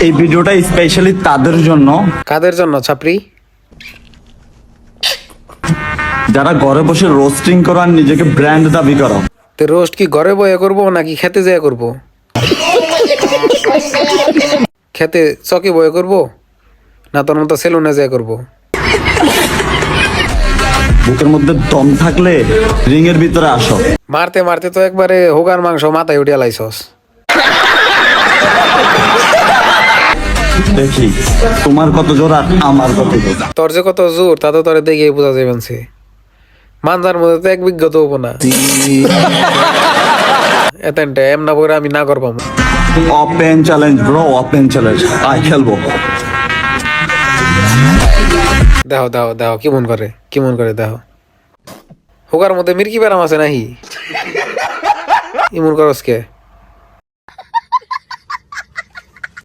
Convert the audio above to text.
এই ভিডিওটা স্পেশালি তাদের জন্য, কাদের জন্য ছাপরি? যারা ঘরে বসে রোস্টিং করো আর নিজেকে ব্র্যান্ড দাবি করো। তো রোস্ট কি ঘরে বয়ে করবো নাকি খেতে যেয়ে করবো? খেতে চকে বয়ে করবো না তোর মতো সেলুনে যেয়ে করবো? বুকের মধ্যে দম থাকলে রিং এর ভিতরে আসো। মারতে মারতে তো একবারে হোগার মাংস মাথায় উঠিয়া লাইছস। দেখি তোমার কত জোর আর আমার কত জোর। তোর যে কত জোর তা তো তোরে দেখে বোঝা যাবেনছে। মানজার মধ্যে তো এক বিজ্ঞত হবো না। এতেনটা এমনা বইরা আমি না করবাম। Open challenge bro, open challenge. আয় খেলবো। দেখো দেখো দেখো কেমন করে দেখো। হোগার মধ্যে মির্কি ব্যারাম আছে নাহি? ইমন করস কে?